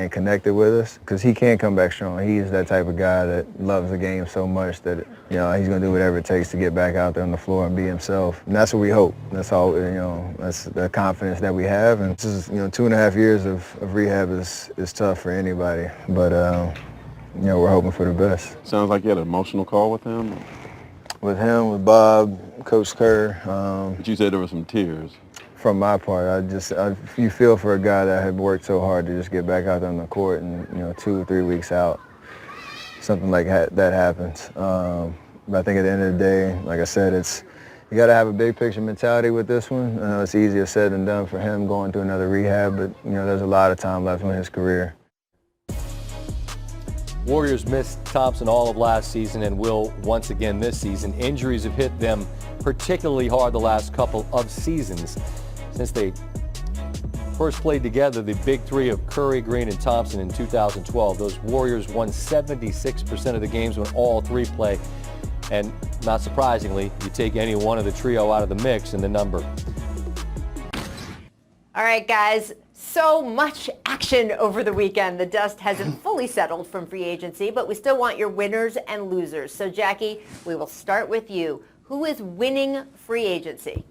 and connected with us, because he can come back strong. He is that type of guy that loves the game so much that, you know, he's going to do whatever it takes to get back out there on the floor and be himself. And that's what we hope. That's all, you know, that's the confidence that we have. And this is, you know, 2.5 years of rehab is tough for anybody. But, you know, we're hoping for the best. Sounds like you had an emotional call with him. With him, with Bob, Coach Kerr. But you said there were some tears. From my part, you feel for a guy that had worked so hard to just get back out there on the court and, you know, 2 or 3 weeks out, something like that happens. But I think at the end of the day, like I said, you got to have a big picture mentality with this one. It's easier said than done for him going through another rehab, but, you know, there's a lot of time left in his career. Warriors missed Thompson all of last season and will once again this season. Injuries have hit them particularly hard the last couple of seasons. Since they first played together, the big three of Curry, Green, and Thompson in 2012, those Warriors won 76% of the games when all three play. And not surprisingly, you take any one of the trio out of the mix and the number. All right, guys. So much action over the weekend. The dust hasn't fully settled from free agency, but we still want your winners and losers. So, Jackie, we will start with you. Who is winning free agency?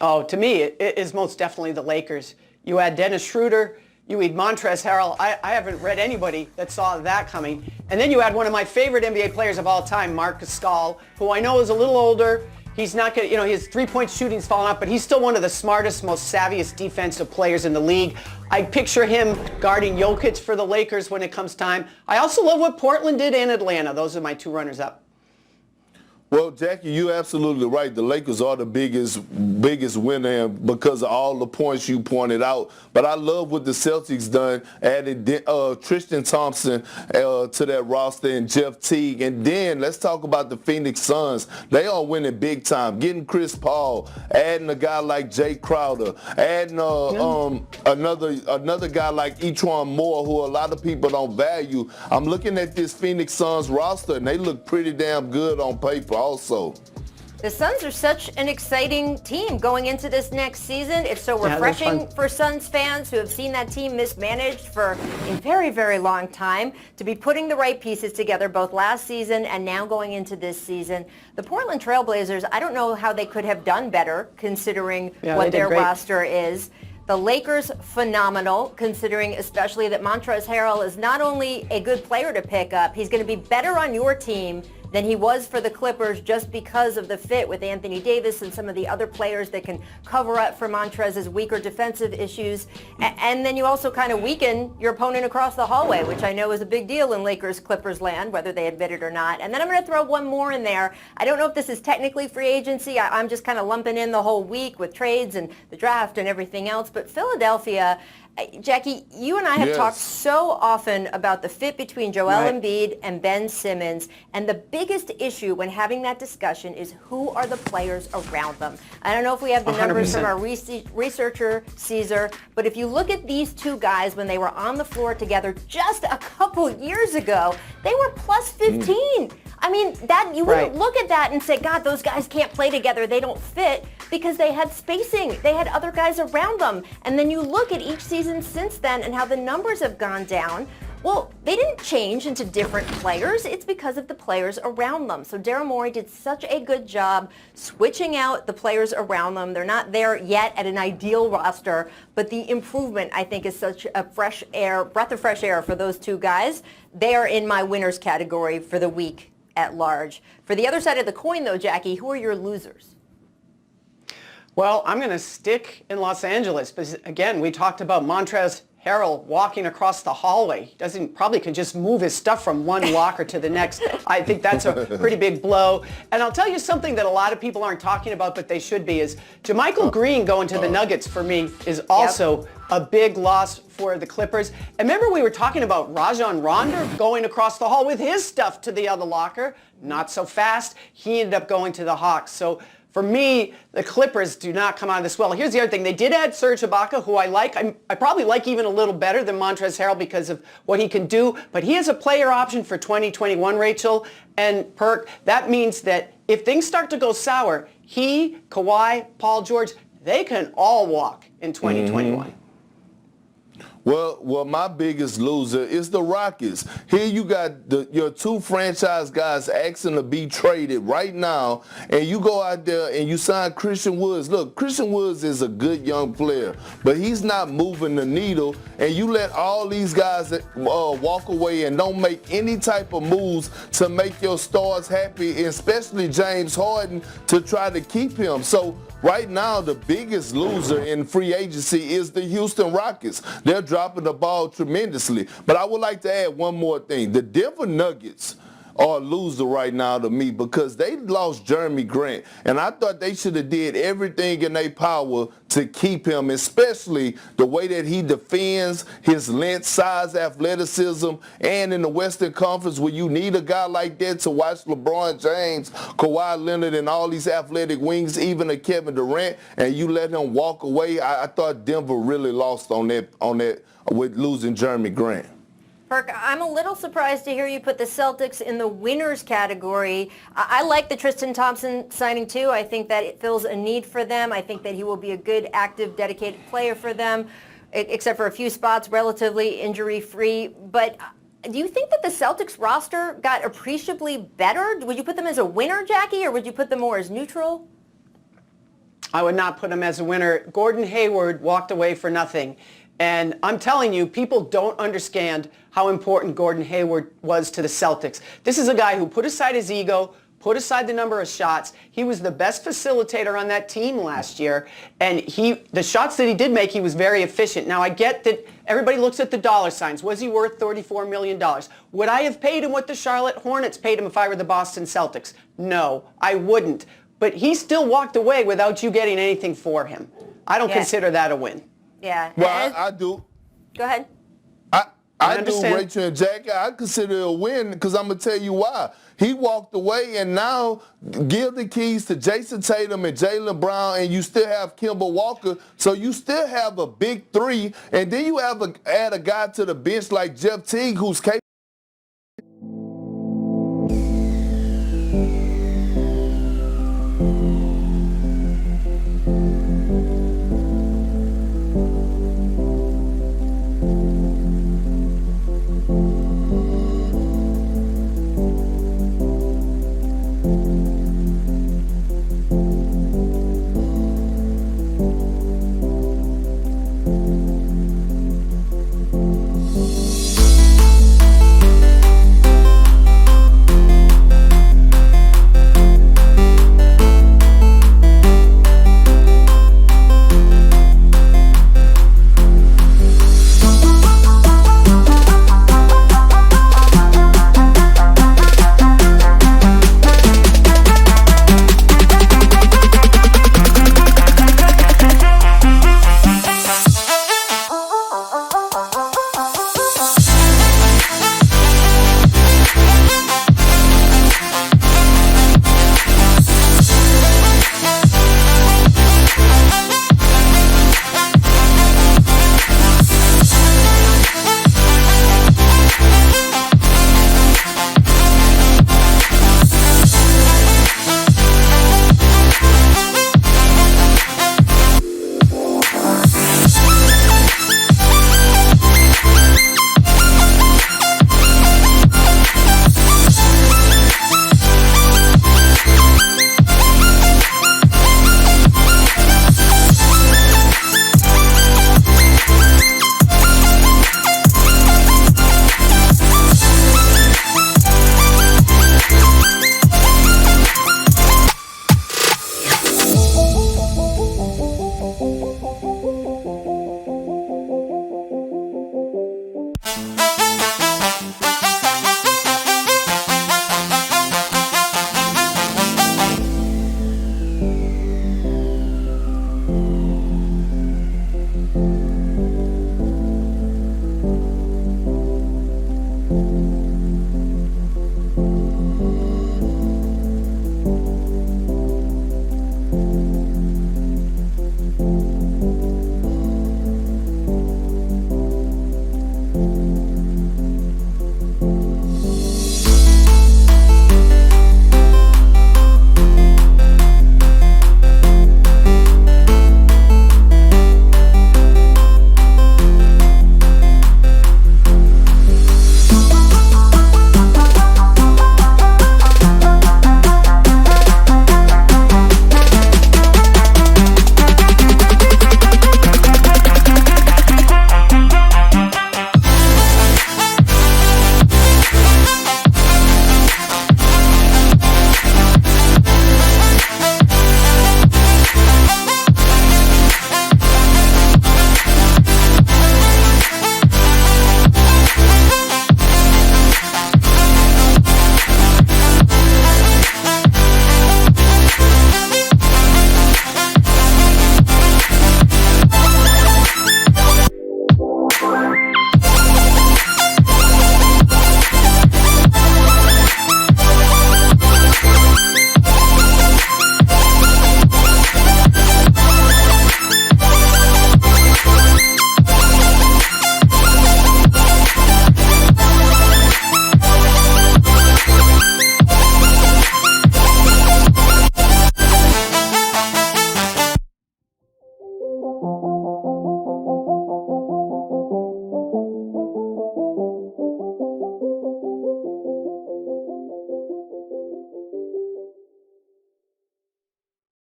Oh, to me, it is most definitely the Lakers. You add Dennis Schroeder, you add Montrezl Harrell. I haven't read anybody that saw that coming. And then you add one of my favorite NBA players of all time, Marc Gasol, who I know is a little older. He's not going to, you know, his three-point shooting's fallen off, but he's still one of the smartest, most savviest defensive players in the league. I picture him guarding Jokic for the Lakers when it comes time. I also love what Portland did in Atlanta. Those are my two runners-up. Well, Jackie, you're absolutely right. The Lakers are the biggest winner because of all the points you pointed out. But I love what the Celtics done, adding Tristan Thompson to that roster and Jeff Teague. And then let's talk about the Phoenix Suns. They are winning big time. Getting Chris Paul, adding a guy like Jay Crowder, adding another guy like E'Twaun Moore, who a lot of people don't value. I'm looking at this Phoenix Suns roster, and they look pretty damn good on paper. Also, the Suns are such an exciting team going into this next season. It's so refreshing for Suns fans who have seen that team mismanaged for a very, very long time to be putting the right pieces together both last season and now going into this season. The Portland Trail Blazers, I don't know how they could have done better considering what their roster is. The Lakers, phenomenal, considering especially that Montrezl Harrell is not only a good player to pick up, he's going to be better on your team than he was for the Clippers just because of the fit with Anthony Davis and some of the other players that can cover up for Montrez's weaker defensive issues. And then you also kind of weaken your opponent across the hallway, which I know is a big deal in Lakers-Clippers land, whether they admit it or not. And then I'm going to throw one more in there. I don't know if this is technically free agency. I'm just kind of lumping in the whole week with trades and the draft and everything else. But Philadelphia, Jackie, you and I have talked so often about the fit between Joel Embiid and Ben Simmons, and the biggest issue when having that discussion is who are the players around them. I don't know if we have the numbers 100%. From our researcher, Caesar, but if you look at these two guys when they were on the floor together just a couple years ago, they were plus 15. I mean, that you wouldn't look at that and say, God, those guys can't play together. They don't fit, because they had spacing. They had other guys around them. And then you look at each season since then and how the numbers have gone down. Well, they didn't change into different players. It's because of the players around them. So Daryl Morey did such a good job switching out the players around them. They're not there yet at an ideal roster, but the improvement, I think, is such a breath of fresh air for those two guys. They are in my winners category for the week at large. For the other side of the coin, though, Jackie, who are your losers? Well, I'm going to stick in Los Angeles because, again, we talked about Montrezl Harrell walking across the hallway. He probably could just move his stuff from one locker to the next. I think that's a pretty big blow. And I'll tell you something that a lot of people aren't talking about, but they should be, is JaMychal Green going to the Nuggets for me is also a big loss for the Clippers. And remember we were talking about Rajon Rondo going across the hall with his stuff to the other locker? Not so fast. He ended up going to the Hawks. So for me, the Clippers do not come out of this well. Here's the other thing. They did add Serge Ibaka, who I like. I probably like even a little better than Montrezl Harrell because of what he can do. But he has a player option for 2021, Rachel and Perk. That means that if things start to go sour, he, Kawhi, Paul George, they can all walk in 2021. Well, my biggest loser is the Rockets. Here you got your two franchise guys asking to be traded right now, and you go out there and you sign Christian Woods. Look, Christian Woods is a good young player, but he's not moving the needle, and you let all these guys walk away and don't make any type of moves to make your stars happy, especially James Harden, to try to keep him. So right now, the biggest loser in free agency is the Houston Rockets. They're dropping the ball tremendously. But I would like to add one more thing. The Denver Nuggets are a loser right now to me because they lost Jeremy Grant. And I thought they should have did everything in their power to keep him, especially the way that he defends, his length, size, athleticism, and in the Western Conference where you need a guy like that to watch LeBron James, Kawhi Leonard, and all these athletic wings, even a Kevin Durant, and you let him walk away. I thought Denver really lost on that with losing Jeremy Grant. Perk, I'm a little surprised to hear you put the Celtics in the winners category. I like the Tristan Thompson signing too. I think that it fills a need for them. I think that he will be a good, active, dedicated player for them, except for a few spots, relatively injury-free. But do you think that the Celtics roster got appreciably better? Would you put them as a winner, Jackie, or would you put them more as neutral? I would not put him as a winner. Gordon Hayward walked away for nothing. And I'm telling you, people don't understand how important Gordon Hayward was to the Celtics. This is a guy who put aside his ego, put aside the number of shots. He was the best facilitator on that team last year. And the shots that he did make, he was very efficient. Now, I get that everybody looks at the dollar signs. Was he worth $34 million? Would I have paid him what the Charlotte Hornets paid him if I were the Boston Celtics? No, I wouldn't. But he still walked away without you getting anything for him. I don't consider that a win. Yeah. Well, I do. Go ahead. I do, Rachel and Jackie. I consider it a win because I'm going to tell you why. He walked away, and now give the keys to Jason Tatum and Jaylen Brown, and you still have Kemba Walker. So you still have a big three, and then you add a guy to the bench like Jeff Teague who's capable.